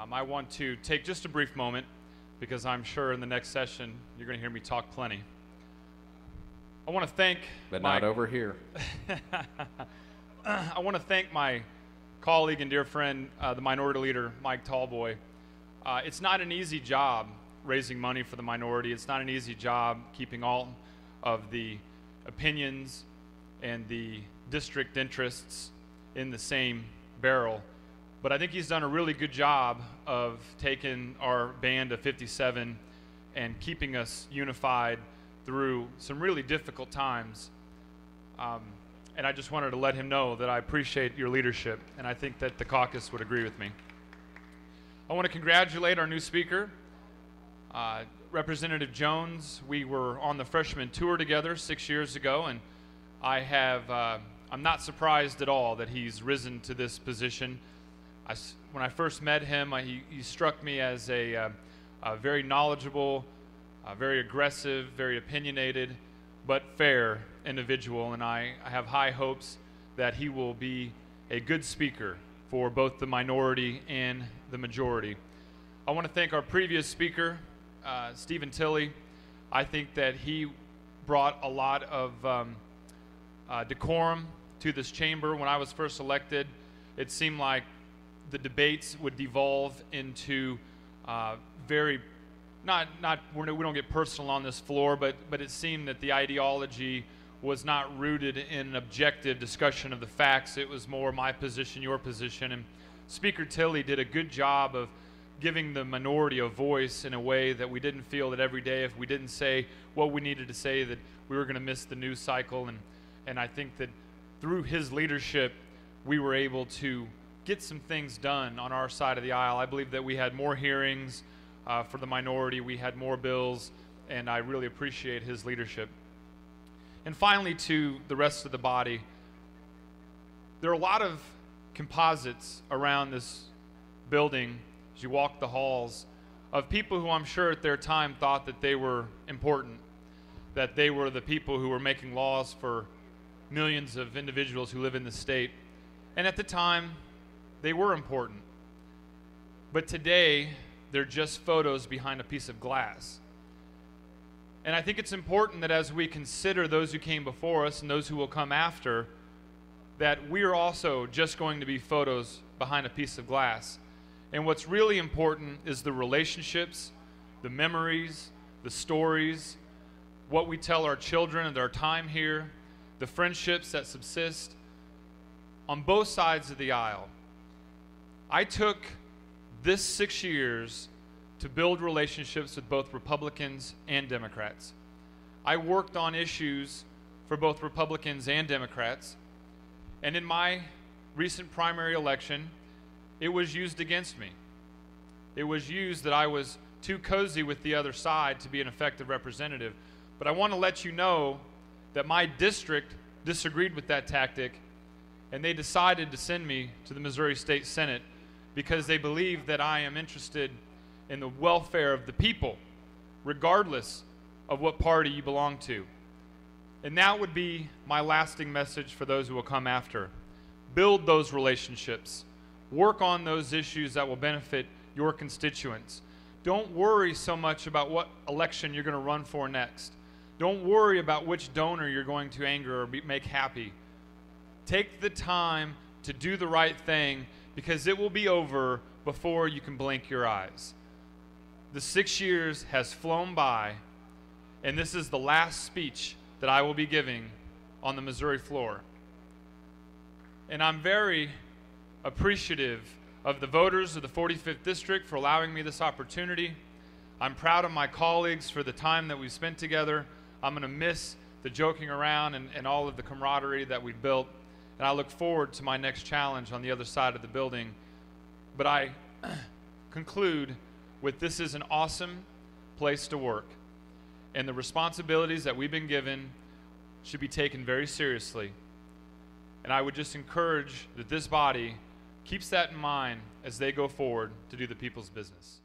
I want to take just a brief moment because I'm sure in the next session you're going to hear me talk plenty. I want to thank But not over here. I want to thank my colleague and dear friend, the minority leader, Mike Tallboy. It's not an easy job raising money for the minority. It's not an easy job keeping all of the opinions and the district interests in the same barrel. But I think he's done a really good job of taking our band of 57 and keeping us unified through some really difficult times. And I just wanted to let him know that I appreciate your leadership, and I think that the caucus would agree with me. I want to congratulate our new speaker, Representative Jones. We were on the freshman tour together 6 years ago, and I'm not surprised at all that he's risen to this position. When I first met him, he struck me as a very knowledgeable, very aggressive, very opinionated, but fair individual, and I have high hopes that he will be a good speaker for both the minority and the majority. I want to thank our previous speaker, Stephen Tilley. I think that he brought a lot of decorum to this chamber. When I was first elected, it seemed like the debates would devolve into we don't get personal on this floor, but it seemed that the ideology was not rooted in an objective discussion of the facts. It was more my position, your position, and Speaker Tilley did a good job of giving the minority a voice in a way that we didn't feel that every day if we didn't say what we needed to say that we were going to miss the news cycle, and I think that through his leadership we were able to get some things done on our side of the aisle. I believe that we had more hearings for the minority, we had more bills, and I really appreciate his leadership. And finally, to the rest of the body, there are a lot of composites around this building as you walk the halls of people who I'm sure at their time thought that they were important, that they were the people who were making laws for millions of individuals who live in the state. And at the time, they were important. But today, they're just photos behind a piece of glass. And I think it's important that as we consider those who came before us and those who will come after, that we are also just going to be photos behind a piece of glass. And what's really important is the relationships, the memories, the stories, what we tell our children of our time here, the friendships that subsist on both sides of the aisle. I took this 6 years to build relationships with both Republicans and Democrats. I worked on issues for both Republicans and Democrats, and in my recent primary election, it was used against me. It was used that I was too cozy with the other side to be an effective representative. But I want to let you know that my district disagreed with that tactic, and they decided to send me to the Missouri State Senate because they believe that I am interested in the welfare of the people, regardless of what party you belong to. And that would be my lasting message for those who will come after. Build those relationships. Work on those issues that will benefit your constituents. Don't worry so much about what election you're going to run for next. Don't worry about which donor you're going to anger or make happy. Take the time to do the right thing, because it will be over before you can blink your eyes. The 6 years has flown by, and this is the last speech that I will be giving on the Missouri floor. And I'm very appreciative of the voters of the 45th District for allowing me this opportunity. I'm proud of my colleagues for the time that we've spent together. I'm going to miss the joking around and all of the camaraderie that we've built. And I look forward to my next challenge on the other side of the building. But I conclude with this is an awesome place to work. And the responsibilities that we've been given should be taken very seriously. And I would just encourage that this body keeps that in mind as they go forward to do the people's business.